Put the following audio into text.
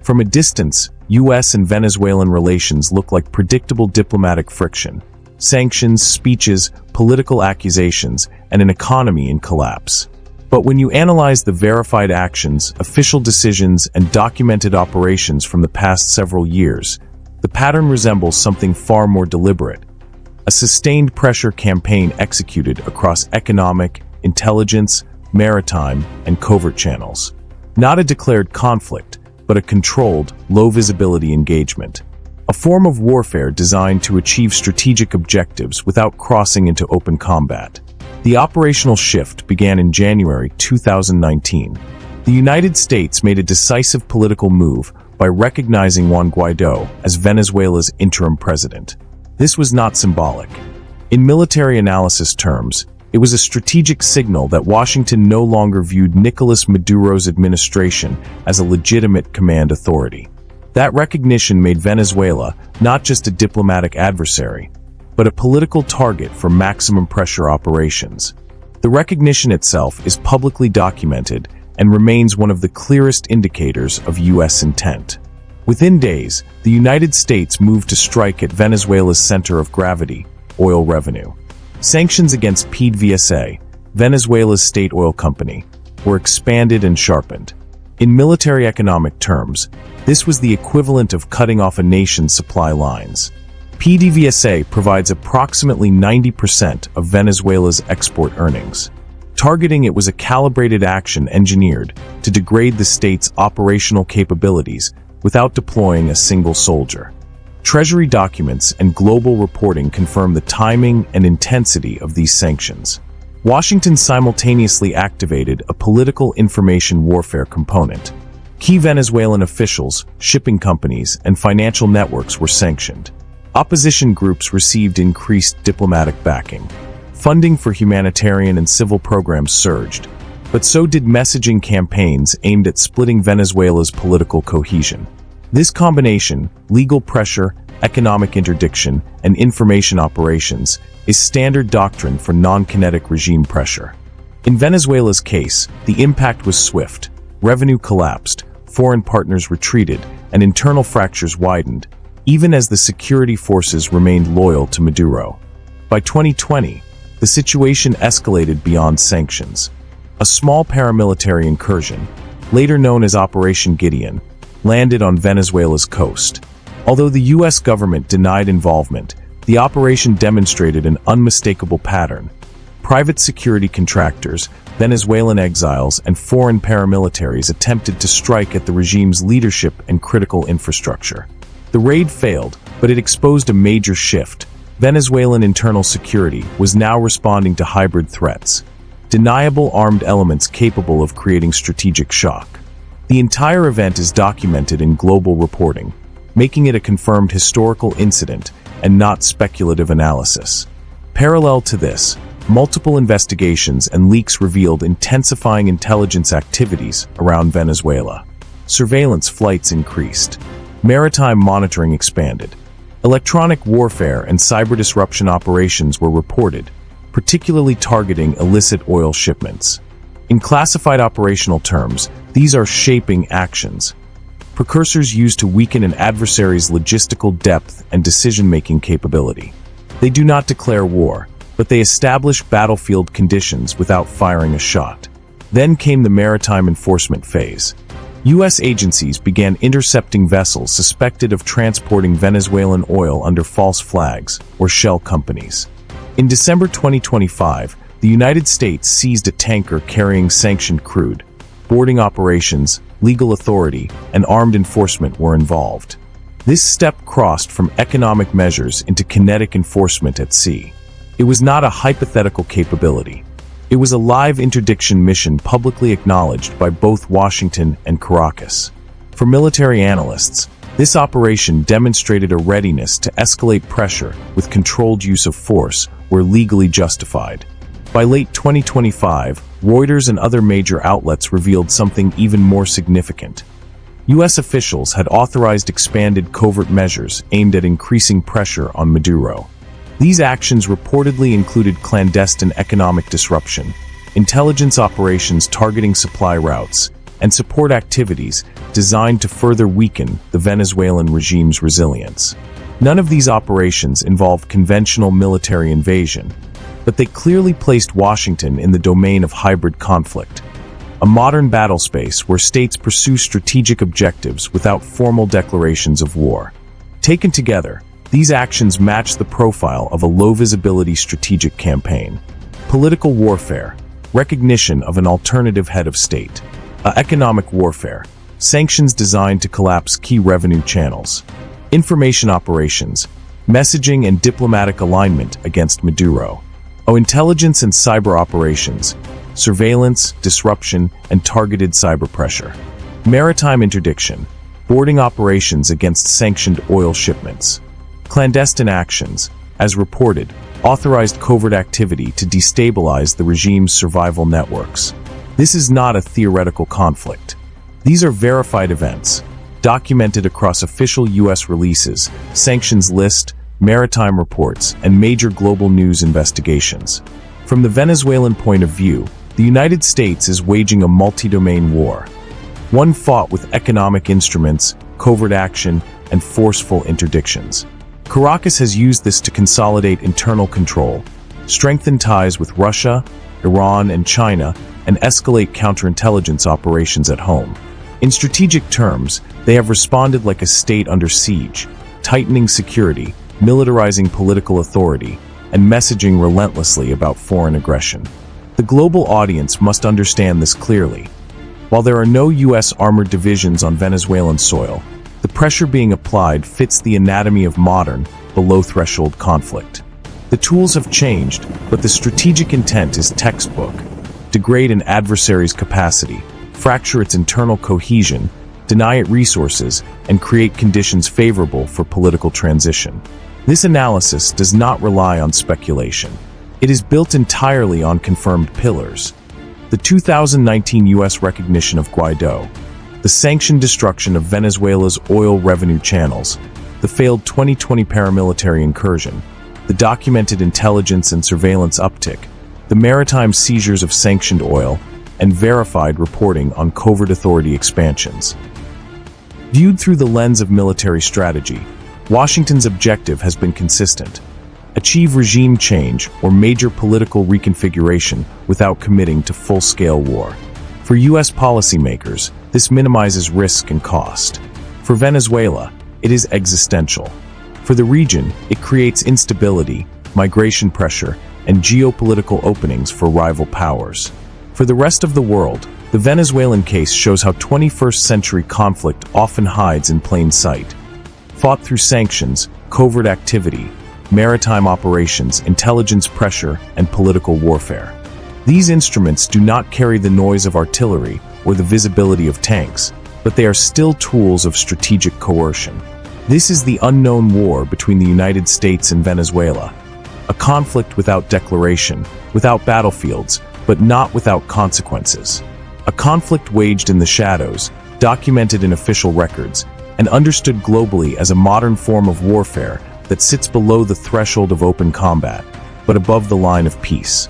From a distance, US and Venezuelan relations look like predictable diplomatic friction. Sanctions, speeches, political accusations, and an economy in collapse. But when you analyze the verified actions, official decisions, and documented operations from the past several years, the pattern resembles something far more deliberate. A sustained pressure campaign executed across economic, intelligence, maritime, and covert channels. Not a declared conflict, but a controlled, low-visibility engagement. A form of warfare designed to achieve strategic objectives without crossing into open combat. The operational shift began in January 2019. The United States made a decisive political move by recognizing Juan Guaidó as Venezuela's interim president. This was not symbolic. In military analysis terms, it was a strategic signal that Washington no longer viewed Nicolás Maduro's administration as a legitimate command authority. That recognition made Venezuela not just a diplomatic adversary, but a political target for maximum pressure operations. The recognition itself is publicly documented and remains one of the clearest indicators of U.S. intent. Within days, the United States moved to strike at Venezuela's center of gravity, oil revenue. Sanctions against PDVSA, Venezuela's state oil company, were expanded and sharpened. In military economic terms, this was the equivalent of cutting off a nation's supply lines. PDVSA provides approximately 90% of Venezuela's export earnings. Targeting it was a calibrated action engineered to degrade the state's operational capabilities without deploying a single soldier. Treasury documents and global reporting confirm the timing and intensity of these sanctions. Washington simultaneously activated a political information warfare component. Key Venezuelan officials, shipping companies, and financial networks were sanctioned. Opposition groups received increased diplomatic backing. Funding for humanitarian and civil programs surged, but so did messaging campaigns aimed at splitting Venezuela's political cohesion. This combination, legal pressure, economic interdiction, and information operations, is standard doctrine for non-kinetic regime pressure. In Venezuela's case, the impact was swift. Revenue collapsed, foreign partners retreated, and internal fractures widened, even as the security forces remained loyal to Maduro. By 2020, the situation escalated beyond sanctions. A small paramilitary incursion, later known as Operation Gideon, landed on Venezuela's coast. Although the U.S. government denied involvement, the operation demonstrated an unmistakable pattern. Private security contractors, Venezuelan exiles, and foreign paramilitaries attempted to strike at the regime's leadership and critical infrastructure. The raid failed, but it exposed a major shift. Venezuelan internal security was now responding to hybrid threats, deniable armed elements capable of creating strategic shock. The entire event is documented in global reporting, making it a confirmed historical incident and not speculative analysis. Parallel to this, multiple investigations and leaks revealed intensifying intelligence activities around Venezuela. Surveillance flights increased. Maritime monitoring expanded. Electronic warfare and cyber disruption operations were reported, particularly targeting illicit oil shipments. In classified operational terms, these are shaping actions, precursors used to weaken an adversary's logistical depth and decision-making capability. They do not declare war, but they establish battlefield conditions without firing a shot. Then came the maritime enforcement phase. U.S. agencies began intercepting vessels suspected of transporting Venezuelan oil under false flags or shell companies. In December 2025, the United States seized a tanker carrying sanctioned crude. Boarding operations, legal authority, and armed enforcement were involved. This step crossed from economic measures into kinetic enforcement at sea. It was not a hypothetical capability. It was a live interdiction mission publicly acknowledged by both Washington and Caracas. For military analysts, this operation demonstrated a readiness to escalate pressure with controlled use of force where legally justified. By late 2025, Reuters and other major outlets revealed something even more significant. U.S. officials had authorized expanded covert measures aimed at increasing pressure on Maduro. These actions reportedly included clandestine economic disruption, intelligence operations targeting supply routes, and support activities designed to further weaken the Venezuelan regime's resilience. None of these operations involved conventional military invasion, but they clearly placed Washington in the domain of hybrid conflict, a modern battle space where states pursue strategic objectives without formal declarations of war. Taken together, these actions match the profile of a low-visibility strategic campaign. Political warfare, recognition of an alternative head of state. Economic warfare, sanctions designed to collapse key revenue channels. Information operations, messaging and diplomatic alignment against Maduro. Intelligence and cyber operations, surveillance, disruption, and targeted cyber pressure. Maritime interdiction, boarding operations against sanctioned oil shipments. Clandestine actions, as reported, authorized covert activity to destabilize the regime's survival networks. This is not a theoretical conflict. These are verified events, documented across official U.S. releases, sanctions list, maritime reports, and major global news investigations. From the Venezuelan point of view, the United States is waging a multi-domain war. One fought with economic instruments, covert action, and forceful interdictions. Caracas has used this to consolidate internal control, strengthen ties with Russia, Iran, and China, and escalate counterintelligence operations at home. In strategic terms, they have responded like a state under siege, tightening security, militarizing political authority, and messaging relentlessly about foreign aggression. The global audience must understand this clearly. While there are no U.S. armored divisions on Venezuelan soil, the pressure being applied fits the anatomy of modern, below-threshold conflict. The tools have changed, but the strategic intent is textbook: degrade an adversary's capacity, fracture its internal cohesion, deny it resources, and create conditions favorable for political transition. This analysis does not rely on speculation. It is built entirely on confirmed pillars. The 2019 U.S. recognition of Guaidó, the sanctioned destruction of Venezuela's oil revenue channels, the failed 2020 paramilitary incursion, the documented intelligence and surveillance uptick, the maritime seizures of sanctioned oil, and verified reporting on covert authority expansions. Viewed through the lens of military strategy, Washington's objective has been consistent: achieve regime change or major political reconfiguration without committing to full-scale war. For U.S. policymakers, this minimizes risk and cost. For Venezuela, it is existential. For the region, it creates instability, migration pressure, and geopolitical openings for rival powers. For the rest of the world, the Venezuelan case shows how 21st-century conflict often hides in plain sight. Fought through sanctions, covert activity, maritime operations, intelligence pressure, and political warfare. These instruments do not carry the noise of artillery or the visibility of tanks, but they are still tools of strategic coercion. This is the unknown war between the United States and Venezuela, a conflict without declaration, without battlefields, but not without consequences. A conflict waged in the shadows, documented in official records, and understood globally as a modern form of warfare that sits below the threshold of open combat, but above the line of peace.